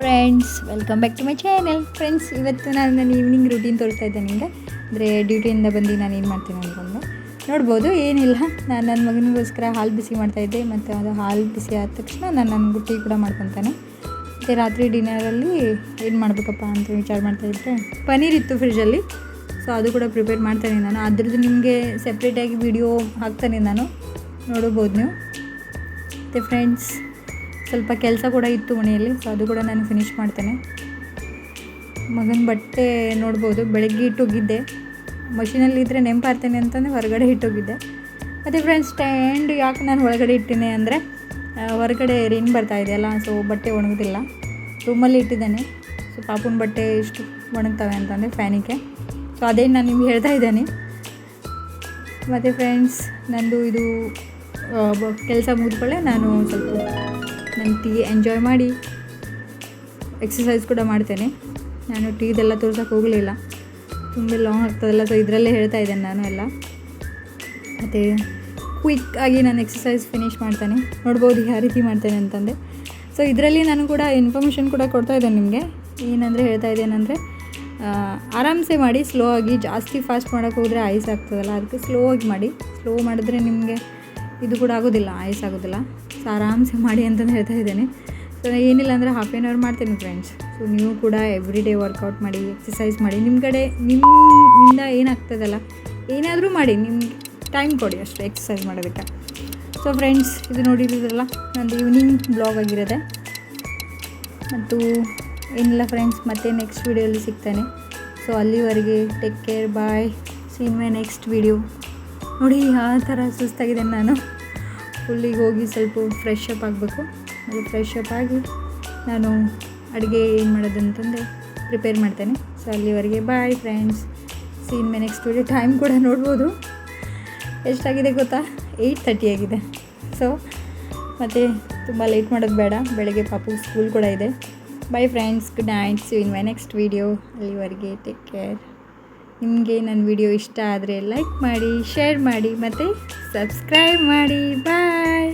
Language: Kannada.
Friends, welcome back to my channel. Friends, ಇವತ್ತು ನಾನು ನನ್ನ ಈವ್ನಿಂಗ್ ರೂಟೀನ್ ತೋರಿಸ್ತಾ ಇದ್ದೆ ನಿಮಗೆ. ಅಂದರೆ ಡ್ಯೂಟಿಯಿಂದ ಬಂದು ನಾನು ಏನು ಮಾಡ್ತೀನಿ ಅಂದ್ಕೊಂಡು ನೋಡ್ಬೋದು. ಏನಿಲ್ಲ, ನಾನು ನನ್ನ ಮಗನಿಗೋಸ್ಕರ ಹಾಲು ಬಿಸಿ ಮಾಡ್ತಾಯಿದ್ದೆ. ಮತ್ತು ಅದು ಹಾಲು ಬಿಸಿ ಆದ ತಕ್ಷಣ ನಾನು ನನಗೂ ಟೀ ಕೂಡ ಮಾಡ್ಕೊತಾನೆ. ಮತ್ತು ರಾತ್ರಿ ಡಿನ್ನರಲ್ಲಿ ಏನು ಮಾಡಬೇಕಪ್ಪ ಅಂತ ವಿಚಾರ ಮಾಡ್ತಾಯಿದ್ದೆ. ಪನ್ನೀರ್ ಇತ್ತು ಫ್ರಿಜ್ಜಲ್ಲಿ, ಸೊ ಅದು ಕೂಡ ಪ್ರಿಪೇರ್ ಮಾಡ್ತಾನೆ ನಾನು. ಅದ್ರದ್ದು ನಿಮಗೆ ಸೆಪ್ರೇಟಾಗಿ ವಿಡಿಯೋ ಹಾಕ್ತಾನೆ ನಾನು, ನೋಡ್ಬೋದು ನೀವು. ಮತ್ತು ಫ್ರೆಂಡ್ಸ್, ಸ್ವಲ್ಪ ಕೆಲಸ ಕೂಡ ಇತ್ತು ಮನೆಯಲ್ಲಿ, ಸೊ ಅದು ಕೂಡ ನಾನು ಫಿನಿಷ್ ಮಾಡ್ತೇನೆ. ಮಗನ ಬಟ್ಟೆ ನೋಡ್ಬೋದು, ಬೆಳಗ್ಗೆ ಇಟ್ಟೋಗಿದ್ದೆ. ಮಷೀನಲ್ಲಿ ಇದ್ದರೆ ನೆನಪಾರ್ತೇನೆ ಅಂತಂದರೆ ಹೊರಗಡೆ ಇಟ್ಟೋಗಿದ್ದೆ. ಮತ್ತು ಫ್ರೆಂಡ್ಸ್, ಸ್ಟ್ಯಾಂಡ್ ಯಾಕೆ ನಾನು ಒಳಗಡೆ ಇಟ್ಟಿನಿ ಅಂದರೆ ಹೊರಗಡೆ ರೈನ್ ಬರ್ತಾಯಿದೆಯಲ್ಲ, ಸೊ ಬಟ್ಟೆ ಒಣಗೋದಿಲ್ಲ. ರೂಮಲ್ಲಿ ಇಟ್ಟಿದ್ದಾನೆ. ಸೊ ಪಾಪುನ ಬಟ್ಟೆ ಇಷ್ಟು ಒಣಗ್ತವೆ ಅಂತಂದರೆ ಫ್ಯಾನಿಗೆ, ಸೊ ಅದೇ ನಾನು ನಿಮ್ಗೆ ಹೇಳ್ತಾ ಇದ್ದೇನೆ. ಮತ್ತು ಫ್ರೆಂಡ್ಸ್, ನಂದು ಇದು ಕೆಲಸ ಮುಗಿದ್ಕೊಳ್ಳೆ ನಾನು ಸ್ವಲ್ಪ ನನ್ನ ಟೀ ಎಂಜಾಯ್ ಮಾಡಿ ಎಕ್ಸಸೈಸ್ ಕೂಡ ಮಾಡ್ತೇನೆ. ನಾನು ಟೀದೆಲ್ಲ ತೋರ್ಸೋಕ್ಕೆ ಹೋಗಲಿಲ್ಲ, ತುಂಬ ಲಾಂಗ್ ಆಗ್ತದಲ್ಲ, ಸೊ ಇದರಲ್ಲೇ ಹೇಳ್ತಾ ಇದ್ದೇನೆ ನಾನು ಎಲ್ಲ. ಮತ್ತು ಕ್ವಿಕ್ಕಾಗಿ ನಾನು ಎಕ್ಸಸೈಸ್ ಫಿನಿಷ್ ಮಾಡ್ತೇನೆ. ನೋಡ್ಬೋದು ಯಾವ ರೀತಿ ಮಾಡ್ತೇನೆ ಅಂತಂದೆ. ಸೊ ಇದರಲ್ಲಿ ನಾನು ಕೂಡ ಇನ್ಫಾರ್ಮೇಷನ್ ಕೂಡ ಕೊಡ್ತಾ ಇದ್ದೇನೆ ನಿಮಗೆ. ಏನಂದರೆ ಹೇಳ್ತಾ ಇದ್ದೇನೆಂದರೆ, ಆರಾಮ್ಸೆ ಮಾಡಿ, ಸ್ಲೋ ಆಗಿ. ಜಾಸ್ತಿ ಫಾಸ್ಟ್ ಮಾಡೋಕ್ಕೆ ಹೋದರೆ ಆಯ್ಸ್ ಆಗ್ತದಲ್ಲ, ಅದಕ್ಕೆ ಸ್ಲೋ ಆಗಿ ಮಾಡಿ. ಸ್ಲೋ ಮಾಡಿದ್ರೆ ನಿಮಗೆ ಇದು ಕೂಡ ಆಗೋದಿಲ್ಲ, ಆಯ್ಸ್ ಆಗೋದಿಲ್ಲ. ಸೊ ಆರಾಮ್ಸೆ ಮಾಡಿ ಅಂತಂದು ಹೇಳ್ತಾ ಇದ್ದೇನೆ. ಸೊ ಏನಿಲ್ಲ ಅಂದರೆ ಹಾಫ್ ಆನ್ ಅವರ್ ಮಾಡ್ತೀನಿ ಫ್ರೆಂಡ್ಸ್. ಸೊ ನೀವು ಕೂಡ ಎವ್ರಿ ಡೇ ವರ್ಕೌಟ್ ಮಾಡಿ, ಎಕ್ಸಸೈಸ್ ಮಾಡಿ. ನಿಮ್ಮ ಕಡೆ ನಿಮ್ಮಿಂದ ಏನಾಗ್ತದಲ್ಲ, ಏನಾದರೂ ಮಾಡಿ, ನಿಮ್ಗೆ ಟೈಮ್ ಕೊಡಿ ಅಷ್ಟೇ ಎಕ್ಸಸೈಸ್ ಮಾಡೋದಕ್ಕೆ. ಸೊ ಫ್ರೆಂಡ್ಸ್, ಇದು ನೋಡಿರೋದ್ರಲ್ಲ ನಂದು ಈವ್ನಿಂಗ್ ಬ್ಲಾಗ್ ಆಗಿರೋದೆ. ಮತ್ತು ಏನಿಲ್ಲ ಫ್ರೆಂಡ್ಸ್, ಮತ್ತೆ ನೆಕ್ಸ್ಟ್ ವೀಡಿಯೋಲಿ ಸಿಗ್ತಾನೆ. ಸೊ ಅಲ್ಲಿವರೆಗೆ take care, bye, see in my next video. ನೋಡಿ ಯಾವ ಥರ ಸುಸ್ತಾಗಿದೆ ನಾನು. ಫುಲ್ಲಿಗೆ ಹೋಗಿ ಸ್ವಲ್ಪ ಫ್ರೆಶ್ ಅಪ್ ಆಗಬೇಕು. ಅದು ಫ್ರೆಶ್ ಅಪ್ ಆಗಿ ನಾನು ಅಡುಗೆ ಏನು ಮಾಡೋದು ಅಂತಂದು ಪ್ರಿಪೇರ್ ಮಾಡ್ತೇನೆ. ಸೊ ಅಲ್ಲಿವರೆಗೆ bye friends, see in my next video. Time ಕೂಡ ನೋಡ್ಬೋದು ಎಷ್ಟಾಗಿದೆ ಗೊತ್ತಾ, 8:30 ಆಗಿದೆ. ಸೊ ಮತ್ತು ತುಂಬ ಲೇಟ್ ಮಾಡೋದು ಬೇಡ, ಬೆಳಗ್ಗೆ ಪಾಪು ಸ್ಕೂಲ್ ಕೂಡ ಇದೆ. By friends, good night, C in my next video. ಅಲ್ಲಿವರೆಗೆ ಟೇಕ್ ಕೇರ್. ನಿಮಗೆ ನನ್ನ ವಿಡಿಯೋ ಇಷ್ಟ ಆದರೆ ಲೈಕ್ ಮಾಡಿ, ಶೇರ್ ಮಾಡಿ ಮತ್ತು ಸಬ್ಸ್ಕ್ರೈಬ್ ಮಾಡಿ. ಬಾಯ್.